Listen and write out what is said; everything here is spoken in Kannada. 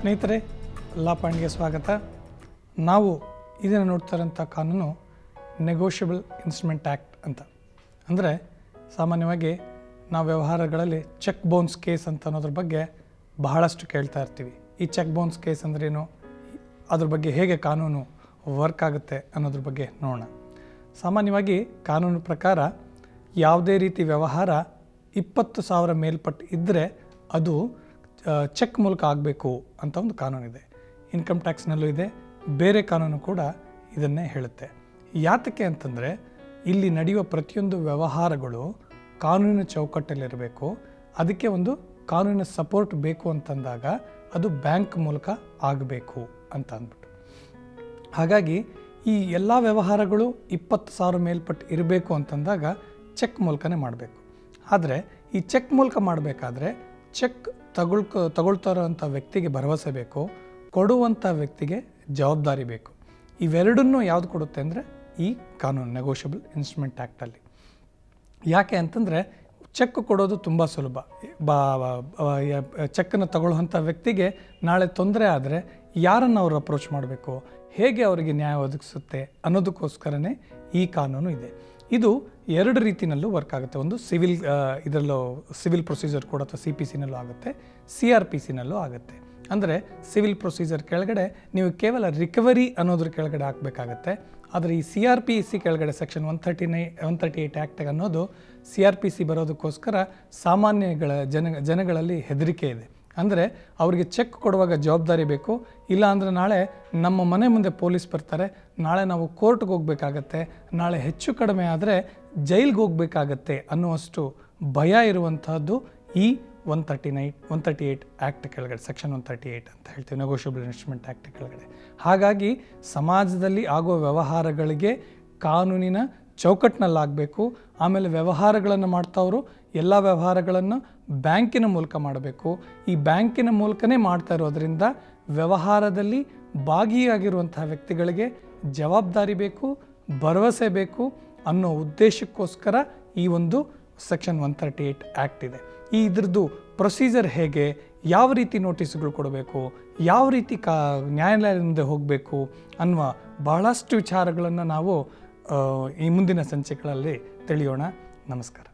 ಸ್ನೇಹಿತರೆ, ಲಾ ಪಾಯಿಂಟ್ಗೆ ಸ್ವಾಗತ. ನಾವು ಇದನ್ನು ನೋಡ್ತಾ ಇರೋಂಥ ಕಾನೂನು ನೆಗೋಷಿಯಬಲ್ ಇನ್ಸ್ಟ್ರುಮೆಂಟ್ ಆ್ಯಕ್ಟ್ ಅಂತ. ಅಂದರೆ ಸಾಮಾನ್ಯವಾಗಿ ನಾವು ವ್ಯವಹಾರಗಳಲ್ಲಿ ಚೆಕ್ ಬೌನ್ಸ್ ಕೇಸ್ ಅಂತ ಅನ್ನೋದ್ರ ಬಗ್ಗೆ ಬಹಳಷ್ಟು ಕೇಳ್ತಾ ಇರ್ತೀವಿ. ಈ ಚೆಕ್ ಬೌನ್ಸ್ ಕೇಸ್ ಅಂದ್ರೇನು, ಅದ್ರ ಬಗ್ಗೆ ಹೇಗೆ ಕಾನೂನು ವರ್ಕ್ ಆಗುತ್ತೆ ಅನ್ನೋದ್ರ ಬಗ್ಗೆ ನೋಡೋಣ. ಸಾಮಾನ್ಯವಾಗಿ ಕಾನೂನು ಪ್ರಕಾರ ಯಾವುದೇ ರೀತಿ ವ್ಯವಹಾರ 20,000 ಮೇಲ್ಪಟ್ಟು ಇದ್ದರೆ ಅದು ಚೆಕ್ ಮೂಲಕ ಆಗಬೇಕು ಅಂತ ಒಂದು ಕಾನೂನಿದೆ. ಇನ್ಕಮ್ ಟ್ಯಾಕ್ಸ್ನಲ್ಲೂ ಇದೆ, ಬೇರೆ ಕಾನೂನು ಕೂಡ ಇದನ್ನೇ ಹೇಳುತ್ತೆ. ಯಾತಕ್ಕೆ ಅಂತಂದರೆ ಇಲ್ಲಿ ನಡೆಯುವ ಪ್ರತಿಯೊಂದು ವ್ಯವಹಾರಗಳು ಕಾನೂನಿನ ಚೌಕಟ್ಟಲ್ಲಿರಬೇಕು. ಅದಕ್ಕೆ ಒಂದು ಕಾನೂನಿನ ಸಪೋರ್ಟ್ ಬೇಕು ಅಂತಂದಾಗ ಅದು ಬ್ಯಾಂಕ್ ಮೂಲಕ ಆಗಬೇಕು ಅಂತ ಅಂದ್ಬಿಟ್ಟು. ಹಾಗಾಗಿ ಈ ಎಲ್ಲ ವ್ಯವಹಾರಗಳು 20,000 ಮೇಲ್ಪಟ್ಟು ಇರಬೇಕು ಅಂತಂದಾಗ ಚೆಕ್ ಮೂಲಕನೇ ಮಾಡಬೇಕು. ಆದರೆ ಈ ಚೆಕ್ ಮೂಲಕ ಮಾಡಬೇಕಾದ್ರೆ ಚೆಕ್ ತಗೊಳ್ತಾ ಇರೋವಂಥ ವ್ಯಕ್ತಿಗೆ ಭರವಸೆ ಬೇಕು, ಕೊಡುವಂಥ ವ್ಯಕ್ತಿಗೆ ಜವಾಬ್ದಾರಿ ಬೇಕು. ಇವೆರಡನ್ನೂ ಯಾವುದು ಕೊಡುತ್ತೆ ಅಂದರೆ ಈ ಕಾನೂನು ನೆಗೋಷಿಯಬಲ್ ಇನ್ಸ್ಟ್ರುಮೆಂಟ್ ಆ್ಯಕ್ಟಲ್ಲಿ. ಯಾಕೆ ಅಂತಂದರೆ ಚೆಕ್ ಕೊಡೋದು ತುಂಬ ಸುಲಭ. ಚೆಕ್ಕನ್ನು ತಗೊಳ್ಳುವಂಥ ವ್ಯಕ್ತಿಗೆ ನಾಳೆ ತೊಂದರೆ ಆದರೆ ಯಾರನ್ನು ಅವರು ಅಪ್ರೋಚ್ ಮಾಡಬೇಕು, ಹೇಗೆ ಅವರಿಗೆ ನ್ಯಾಯ ಒದಗಿಸುತ್ತೆ ಅನ್ನೋದಕ್ಕೋಸ್ಕರನೇ ಈ ಕಾನೂನು ಇದೆ. ಇದು ಎರಡು ರೀತಿಯಲ್ಲೂ ವರ್ಕ್ ಆಗುತ್ತೆ. ಒಂದು ಸಿವಿಲ್ ಪ್ರೊಸೀಜರ್ ಕೂಡ ಅಥವಾ CPCನಲ್ಲೂ ಆಗುತ್ತೆ, CRPCನಲ್ಲೂ ಆಗುತ್ತೆ. ಅಂದರೆ ಸಿವಿಲ್ ಪ್ರೊಸೀಜರ್ ಕೆಳಗಡೆ ನೀವು ಕೇವಲ ರಿಕವರಿ ಅನ್ನೋದ್ರ ಕೆಳಗಡೆ ಹಾಕಬೇಕಾಗತ್ತೆ. ಆದರೆ ಈ CRPC ಕೆಳಗಡೆ ಸೆಕ್ಷನ್ 138 ಆ್ಯಕ್ಟ್ ಅನ್ನೋದು CRPC ಬರೋದಕ್ಕೋಸ್ಕರ ಸಾಮಾನ್ಯಗಳ ಜನಗಳಲ್ಲಿ ಹೆದರಿಕೆ ಇದೆ. ಅಂದರೆ ಅವರಿಗೆ ಚೆಕ್ ಕೊಡುವಾಗ ಜವಾಬ್ದಾರಿ ಬೇಕು, ಇಲ್ಲ ಅಂದರೆ ನಾಳೆ ನಮ್ಮ ಮನೆ ಮುಂದೆ ಪೊಲೀಸ್ ಬರ್ತಾರೆ, ನಾಳೆ ನಾವು ಕೋರ್ಟ್ಗೆ ಹೋಗಬೇಕಾಗತ್ತೆ, ನಾಳೆ ಹೆಚ್ಚು ಕಡಿಮೆ ಆದರೆ ಜೈಲ್ಗೆ ಹೋಗಬೇಕಾಗತ್ತೆ ಅನ್ನುವಷ್ಟು ಭಯ ಇರುವಂತಹದ್ದು ಈ 138 ಆ್ಯಕ್ಟ್ ಕೆಳಗಡೆ, ಸೆಕ್ಷನ್ 138 ಅಂತ ಹೇಳ್ತೀವಿ, ನೆಗೋಷಿಯಬಲ್ ಇನ್ಸ್ಟ್ರುಮೆಂಟ್ ಆ್ಯಕ್ಟ್ ಕೆಳಗಡೆ. ಹಾಗಾಗಿ ಸಮಾಜದಲ್ಲಿ ಆಗುವ ವ್ಯವಹಾರಗಳಿಗೆ ಕಾನೂನಿನ ಚೌಕಟ್ಟಿನಲ್ಲಾಗಬೇಕು. ಆಮೇಲೆ ವ್ಯವಹಾರಗಳನ್ನು ಮಾಡ್ತಾವರು ಎಲ್ಲ ವ್ಯವಹಾರಗಳನ್ನು ಬ್ಯಾಂಕಿನ ಮೂಲಕ ಮಾಡಬೇಕು. ಈ ಬ್ಯಾಂಕಿನ ಮೂಲಕನೇ ಮಾಡ್ತಾ ಇರೋದ್ರಿಂದ ವ್ಯವಹಾರದಲ್ಲಿ ಭಾಗಿಯಾಗಿರುವಂತಹ ವ್ಯಕ್ತಿಗಳಿಗೆ ಜವಾಬ್ದಾರಿ ಬೇಕು, ಭರವಸೆ ಬೇಕು ಅನ್ನೋ ಉದ್ದೇಶಕ್ಕೋಸ್ಕರ ಈ ಒಂದು ಸೆಕ್ಷನ್ 138 ಆ್ಯಕ್ಟ್ ಇದೆ. ಇದ್ರದ್ದು ಪ್ರೊಸೀಜರ್ ಹೇಗೆ, ಯಾವ ರೀತಿ ನೋಟಿಸ್ಗಳು ಕೊಡಬೇಕು, ಯಾವ ರೀತಿ ನ್ಯಾಯಾಲಯದ ಮುಂದೆ ಹೋಗಬೇಕು ಅನ್ನುವ ಬಹಳಷ್ಟು ವಿಚಾರಗಳನ್ನು ನಾವು ಈ ಮುಂದಿನ ಸಂಚಿಕೆಗಳಲ್ಲಿ ತಿಳಿಯೋಣ. ನಮಸ್ಕಾರ.